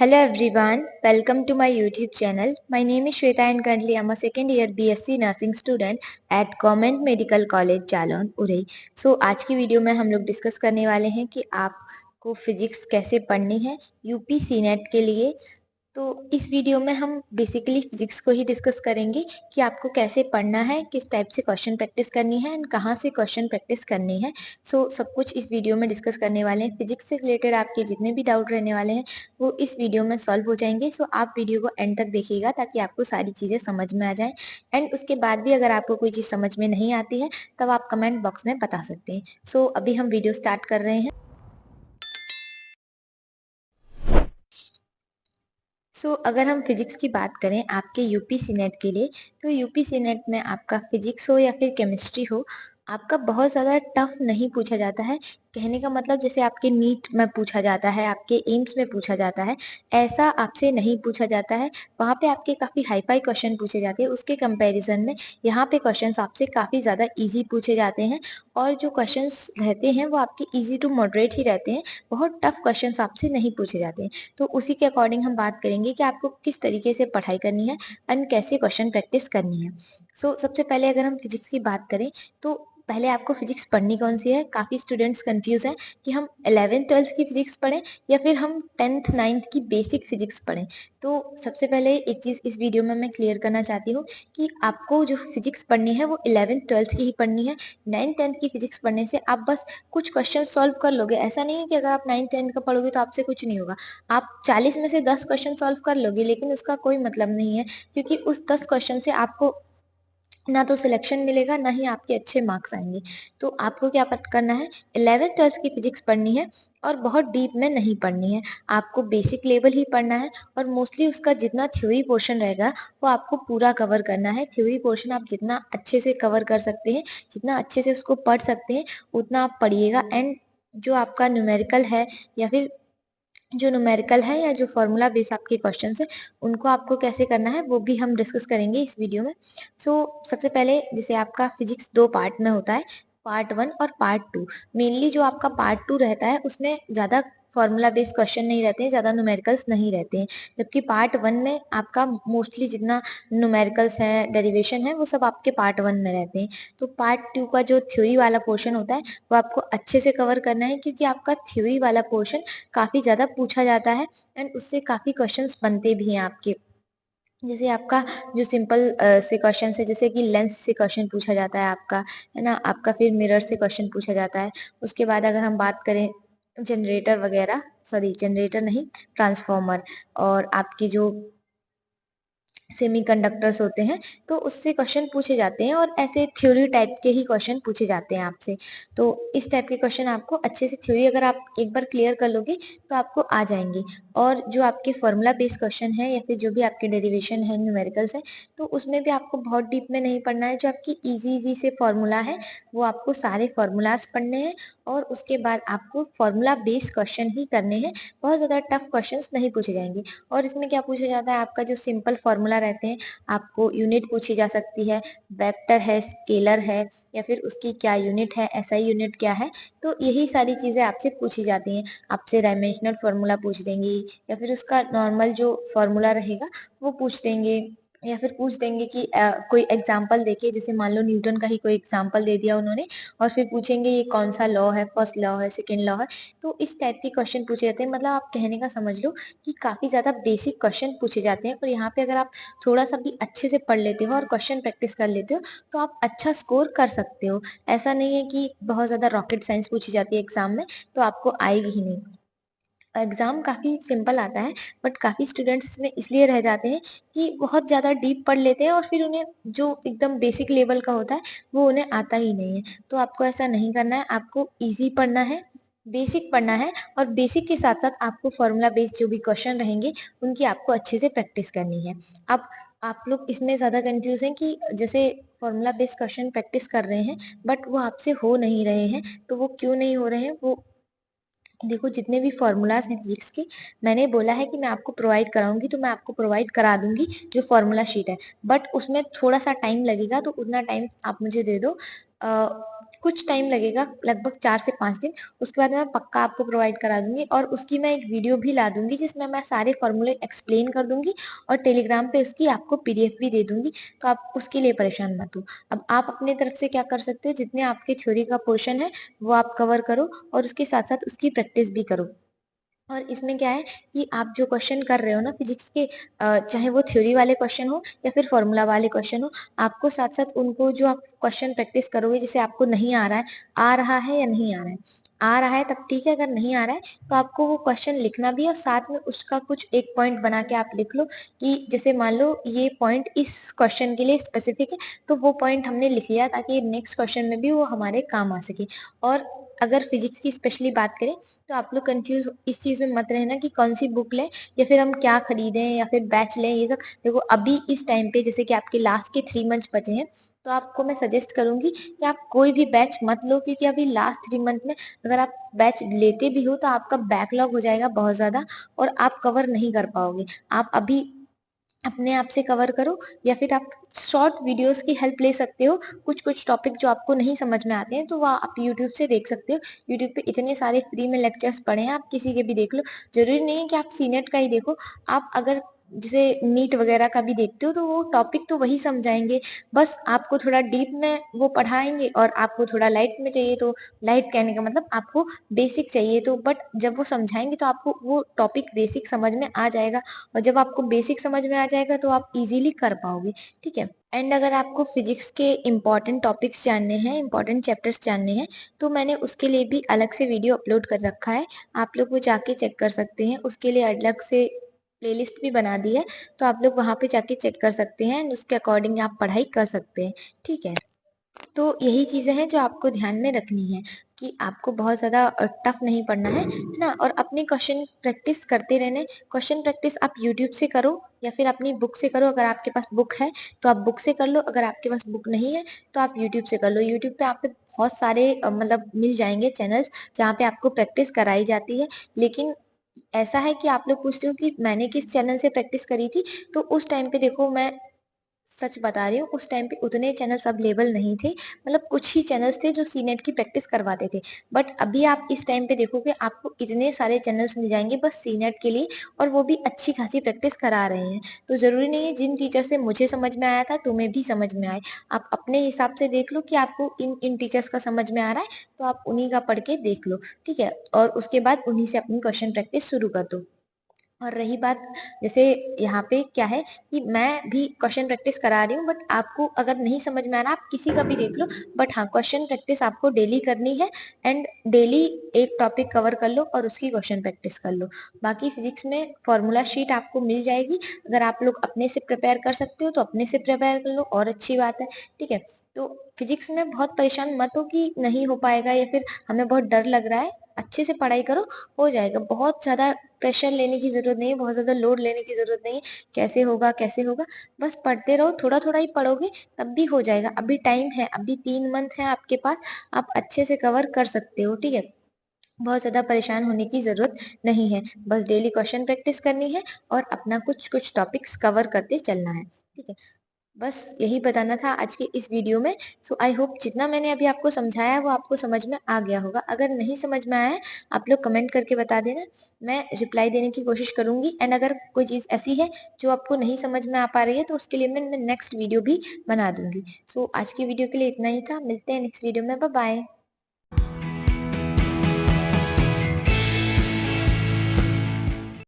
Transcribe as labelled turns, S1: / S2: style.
S1: Hello everyone, welcome to my YouTube channel. My name is Shweta and currently I'm a second year BSc Nursing student at Government Medical College Jalaun Orai. आज की video में हम लोग discuss करने वाले हैं कि आपको फिजिक्स कैसे पढ़नी है यूपी सीनेट के लिए। तो इस वीडियो में हम बेसिकली फिजिक्स को ही डिस्कस करेंगे कि आपको कैसे पढ़ना है, किस टाइप से क्वेश्चन प्रैक्टिस करनी है एंड कहाँ से क्वेश्चन प्रैक्टिस करनी है। सब कुछ इस वीडियो में डिस्कस करने वाले हैं। फिजिक्स से रिलेटेड आपके जितने भी डाउट रहने वाले हैं वो इस वीडियो में सॉल्व हो जाएंगे। आप वीडियो को एंड तक देखिएगा ताकि आपको सारी चीज़ें समझ में आ जाए। एंड उसके बाद भी अगर आपको कोई चीज़ समझ में नहीं आती है तब आप कमेंट बॉक्स में बता सकते हैं। अभी हम वीडियो स्टार्ट कर रहे हैं। अगर हम फिजिक्स की बात करें आपके यूपी सीनेट के लिए, तो यूपी सीनेट में आपका फिजिक्स हो या फिर केमिस्ट्री हो, आपका बहुत ज़्यादा टफ नहीं पूछा जाता है। कहने का मतलब जैसे आपके नीट में पूछा जाता है, आपके एम्स में पूछा जाता है, ऐसा आपसे नहीं पूछा जाता है। वहाँ पे आपके काफ़ी हाई फाई क्वेश्चन पूछे जाते हैं। उसके कंपैरिजन में यहाँ पे क्वेश्चंस आपसे काफ़ी ज़्यादा इजी पूछे जाते हैं और जो क्वेश्चंस रहते हैं वो आपके इजी टू मॉडरेट ही रहते हैं। बहुत टफ क्वेश्चंस आपसे नहीं पूछे जाते हैं। तो उसी के अकॉर्डिंग हम बात करेंगे कि आपको किस तरीके से पढ़ाई करनी है एंड कैसे क्वेश्चन प्रैक्टिस करनी है। सबसे पहले अगर हम फिजिक्स की बात करें तो पहले आपको फिजिक्स पढ़नी कौन सी है। काफ़ी स्टूडेंट्स कंफ्यूज हैं कि हम 11th-12th की फिजिक्स पढ़ें या फिर हम 10th-9th की बेसिक फिजिक्स पढ़ें। तो सबसे पहले एक चीज़ इस वीडियो में मैं क्लियर करना चाहती हूँ कि आपको जो फिजिक्स पढ़नी है वो 11th-12th की ही पढ़नी है। 9th-10th की फिजिक्स पढ़ने से आप बस कुछ क्वेश्चन सॉल्व कर लोगे। ऐसा नहीं है कि अगर आप 9th-10th का पढ़ोगे तो आपसे कुछ नहीं होगा। आप 40 में से 10 क्वेश्चन सॉल्व कर लोगे, लेकिन उसका कोई मतलब नहीं है, क्योंकि उस 10 क्वेश्चन से आपको ना तो सिलेक्शन मिलेगा ना ही आपके अच्छे मार्क्स आएंगे। तो आपको क्या करना है, 11th-12th की फिजिक्स पढ़नी है और बहुत डीप में नहीं पढ़नी है। आपको बेसिक लेवल ही पढ़ना है और मोस्टली उसका जितना थ्योरी पोर्शन रहेगा वो आपको पूरा कवर करना है। थ्योरी पोर्शन आप जितना अच्छे से कवर कर सकते हैं, जितना अच्छे से उसको पढ़ सकते हैं, उतना आप पढ़िएगा। एंड जो आपका न्यूमेरिकल है या फिर जो न्यूमेरिकल है या जो फॉर्मूला बेस आपके क्वेश्चंस है, उनको आपको कैसे करना है वो भी हम डिस्कस करेंगे इस वीडियो में। सबसे पहले जैसे आपका फिजिक्स 2 पार्ट में होता है, पार्ट 1 और पार्ट 2। मेनली जो आपका पार्ट 2 रहता है उसमें ज़्यादा फॉर्मूला बेस्ड क्वेश्चन नहीं रहते हैं, ज़्यादा न्यूमेरिकल्स नहीं रहते हैं। जबकि पार्ट 1 में आपका मोस्टली जितना न्यूमेरिकल्स है, डेरिवेशन है, वो सब आपके पार्ट 1 में रहते हैं। तो पार्ट 2 का जो थ्योरी वाला पोर्शन होता है वो आपको अच्छे से कवर करना है, क्योंकि आपका थ्योरी वाला पोर्शन काफ़ी ज़्यादा पूछा जाता है एंड उससे काफ़ी क्वेश्चंस बनते भी हैं आपके। जैसे आपका जो सिंपल से क्वेश्चन है, जैसे कि लेंस से क्वेश्चन पूछा जाता है आपका, है ना, आपका फिर मिरर से क्वेश्चन पूछा जाता है। उसके बाद अगर हम बात करें जनरेटर वगैरह, सॉरी जनरेटर नहीं, ट्रांसफार्मर और आपके जो सेमीकंडक्टर्स होते हैं, तो उससे क्वेश्चन पूछे जाते हैं और ऐसे थ्योरी टाइप के ही क्वेश्चन पूछे जाते हैं आपसे। तो इस टाइप के क्वेश्चन आपको अच्छे से थ्योरी अगर आप एक बार क्लियर कर लोगे तो आपको आ जाएंगे। और जो आपके फॉर्मूला बेस्ड क्वेश्चन है या फिर जो भी आपके डेरिवेशन है, न्यूमेरिकल्स है, तो उसमें भी आपको बहुत डीप में नहीं पढ़ना है। जो आपकी इजी से फॉर्मूला है वो आपको सारे फॉर्मूलाज पढ़ने हैं और उसके बाद आपको फॉर्मूला बेस्ड क्वेश्चन ही करने हैं। बहुत ज़्यादा टफ क्वेश्चन नहीं पूछे जाएंगे। और इसमें क्या पूछा जाता है, आपका जो सिंपल फॉर्मूला रहते हैं, आपको यूनिट पूछी जा सकती है, वेक्टर है, स्केलर है, या फिर उसकी क्या यूनिट है, एसआई यूनिट क्या है। तो यही सारी चीजें आपसे पूछी जाती हैं। आपसे डायमेंशनल फॉर्मूला पूछ देंगे या फिर उसका नॉर्मल जो फॉर्मूला रहेगा वो पूछ देंगे, या फिर पूछ देंगे कि कोई एग्जाम्पल देके, जैसे मान लो न्यूटन का ही कोई एग्जाम्पल दे दिया उन्होंने, और फिर पूछेंगे ये कौन सा लॉ है, फर्स्ट लॉ है, सेकेंड लॉ है। तो इस टाइप के क्वेश्चन पूछे जाते हैं। मतलब आप कहने का समझ लो कि काफी ज्यादा बेसिक क्वेश्चन पूछे जाते हैं। और यहाँ पे अगर आप थोड़ा सा भी अच्छे से पढ़ लेते हो और क्वेश्चन प्रैक्टिस कर लेते हो तो आप अच्छा स्कोर कर सकते हो। ऐसा नहीं है कि बहुत ज्यादा रॉकेट साइंस पूछी जाती है एग्जाम में तो आपको आएगी ही नहीं। एग्जाम काफी सिंपल आता है, बट काफी स्टूडेंट्स इसमें इसलिए रह जाते हैं कि बहुत ज्यादा डीप पढ़ लेते हैं और फिर उन्हें जो एकदम बेसिक लेवल का होता है वो उन्हें आता ही नहीं है। तो आपको ऐसा नहीं करना है, आपको इजी पढ़ना है, बेसिक पढ़ना है, और बेसिक के साथ साथ आपको फॉर्मूला बेस्ड जो भी क्वेश्चन रहेंगे उनकी आपको अच्छे से प्रैक्टिस करनी है। अब आप लोग इसमें ज्यादा कंफ्यूज हैं कि जैसे फॉर्मूला बेस्ड क्वेश्चन प्रैक्टिस कर रहे हैं बट वो आपसे हो नहीं रहे हैं। तो वो क्यों नहीं हो रहे हैं, वो देखो, जितने भी फॉर्मूलाज हैं फिजिक्स के, मैंने बोला है कि मैं आपको प्रोवाइड कराऊंगी, तो मैं आपको प्रोवाइड करा दूंगी जो फॉर्मूला शीट है। बट उसमें थोड़ा सा टाइम लगेगा, तो उतना टाइम आप मुझे दे दो। कुछ टाइम लगेगा, लगभग 4 से 5 दिन। उसके बाद मैं पक्का आपको प्रोवाइड करा दूँगी और उसकी मैं एक वीडियो भी ला दूँगी जिसमें मैं सारे फ़ॉर्मूले एक्सप्लेन कर दूँगी और टेलीग्राम पे उसकी आपको पीडीएफ भी दे दूँगी, तो आप उसके लिए परेशान मत हो। अब आप अपनी तरफ से क्या कर सकते हो, जितने आपके थ्योरी का पोर्शन है, वो आप कवर करो और उसके साथ-साथ उसकी प्रैक्टिस भी करो। और इसमें क्या है कि आप जो क्वेश्चन कर रहे हो ना फिजिक्स के, चाहे वो थ्योरी वाले क्वेश्चन हो या फिर फॉर्मूला वाले क्वेश्चन हो, आपको साथ-साथ उनको जो आप क्वेश्चन प्रैक्टिस करोगे, जैसे आपको नहीं आ रहा है, आ रहा है या नहीं आ रहा है? आ रहा है तब ठीक है, अगर नहीं आ रहा है तो आपको वो क्वेश्चन लिखना भी है और साथ में उसका कुछ एक पॉइंट बना के आप लिख लो कि जैसे मान लो ये पॉइंट इस क्वेश्चन के लिए स्पेसिफिक है, तो वो पॉइंट हमने लिख लिया ताकि नेक्स्ट क्वेश्चन में भी वो हमारे काम आ सके। और अगर फिजिक्स की स्पेशली बात करें तो आप लोग कंफ्यूज इस चीज में मत रहना कि कौन सी बुक लें या फिर हम क्या खरीदें या फिर बैच लें, ये सब देखो अभी इस टाइम पे जैसे कि आपके लास्ट के 3 मंथ बचे हैं, तो आपको मैं सजेस्ट करूंगी कि आप कोई भी बैच मत लो, क्योंकि अभी लास्ट 3 मंथ में अगर आप बैच लेते भी हो तो आपका बैकलॉग हो जाएगा बहुत ज्यादा और आप कवर नहीं कर पाओगे। आप अभी अपने आप से कवर करो या फिर आप शॉर्ट वीडियोस की हेल्प ले सकते हो। कुछ कुछ टॉपिक जो आपको नहीं समझ में आते हैं तो वह आप यूट्यूब से देख सकते हो। यूट्यूब पे इतने सारे फ्री में लेक्चर्स पड़े हैं, आप किसी के भी देख लो। जरूरी नहीं है कि आप सीनेट का ही देखो। आप अगर जैसे नीट वगैरह का भी देखते हो तो वो टॉपिक तो वही समझाएंगे, बस आपको थोड़ा डीप में वो पढ़ाएंगे और आपको थोड़ा लाइट में चाहिए तो लाइट कहने का मतलब आपको बेसिक चाहिए तो, बट जब वो समझाएंगे तो आपको वो टॉपिक बेसिक समझ में आ जाएगा और जब आपको बेसिक समझ में आ जाएगा तो आप इजीली कर पाओगे। ठीक है। एंड अगर आपको फिजिक्स के इम्पोर्टेंट टॉपिक्स जानने हैं, इम्पोर्टेंट चैप्टर्स जानने हैं, तो मैंने उसके लिए भी अलग से वीडियो अपलोड कर रखा है। आप लोग वो जाके चेक कर सकते हैं। उसके लिए अलग से प्लेलिस्ट भी बना दी है, तो आप लोग वहां पे जाके चेक कर सकते हैं एंड उसके अकॉर्डिंग आप पढ़ाई कर सकते हैं। ठीक है। तो यही चीजें हैं जो आपको ध्यान में रखनी है कि आपको बहुत ज्यादा टफ नहीं पढ़ना है ना। और अपनी क्वेश्चन प्रैक्टिस करते रहने। क्वेश्चन प्रैक्टिस आप यूट्यूब से करो या फिर अपनी बुक से करो। अगर आपके पास बुक है तो आप बुक से कर लो, अगर आपके पास बुक नहीं है तो आप यूट्यूब से कर लो। यूट्यूब पे आप पे बहुत सारे मतलब मिल जाएंगे चैनल्स जहाँ पे आपको प्रैक्टिस कराई जाती है। लेकिन ऐसा है कि आप लोग पूछते हो कि मैंने किस चैनल से प्रैक्टिस करी थी, तो उस टाइम पे देखो मैं सच बता रही हूँ, उस टाइम पे उतने चैनल्स अवेलेबल नहीं थे। मतलब कुछ ही चैनल्स थे जो सीनेट की प्रैक्टिस करवाते थे। बट अभी आप इस टाइम पे देखोगे आपको इतने सारे चैनल्स मिल जाएंगे बस सीनेट के लिए, और वो भी अच्छी खासी प्रैक्टिस करा रहे हैं। तो जरूरी नहीं है जिन टीचर से मुझे समझ में आया था तुम्हें भी समझ में आए। आप अपने हिसाब से देख लो कि आपको इन इन टीचर्स का समझ में आ रहा है तो आप उन्हीं का पढ़ के देख लो। ठीक है। और उसके बाद उन्हीं से अपनी क्वेश्चन प्रैक्टिस शुरू कर दो। और रही बात, जैसे यहाँ पे क्या है कि मैं भी क्वेश्चन प्रैक्टिस करा रही हूँ, बट आपको अगर नहीं समझ में आ रहा आप किसी का भी देख लो, बट हाँ क्वेश्चन प्रैक्टिस आपको डेली करनी है। एंड डेली एक टॉपिक कवर कर लो और उसकी क्वेश्चन प्रैक्टिस कर लो। बाकी फिजिक्स में फॉर्मूला शीट आपको मिल जाएगी। अगर आप लोग अपने से प्रिपेयर कर सकते हो तो अपने से प्रिपेयर कर लो और अच्छी बात है। ठीक है। तो फिजिक्स में बहुत परेशान मत हो कि नहीं हो पाएगा या फिर हमें बहुत डर लग रहा है। अच्छे से पढ़ाई करो, हो जाएगा। बहुत ज्यादा प्रेशर लेने की जरूरत नहीं है, बहुत ज्यादा लोड लेने की जरूरत नहीं है। कैसे होगा कैसे होगा, बस पढ़ते रहो, थोड़ा थोड़ा ही पढ़ोगे तब भी हो जाएगा। अभी टाइम है, अभी 3 मंथ है आपके पास, आप अच्छे से कवर कर सकते हो। ठीक है। बहुत ज्यादा परेशान होने की जरूरत नहीं है। बस डेली क्वेश्चन प्रैक्टिस करनी है और अपना कुछ कुछ टॉपिक्स कवर करते चलना है। ठीक है। बस यही बताना था आज के इस वीडियो में। सो आई होप जितना मैंने अभी आपको समझाया है वो आपको समझ में आ गया होगा। अगर नहीं समझ में आया है आप लोग कमेंट करके बता देना, मैं रिप्लाई देने की कोशिश करूंगी। एंड अगर कोई चीज ऐसी है जो आपको नहीं समझ में आ पा रही है तो उसके लिए मैं नेक्स्ट वीडियो भी बना दूंगी। सो आज की वीडियो के लिए इतना ही था। मिलते हैं नेक्स्ट वीडियो में। Bye bye.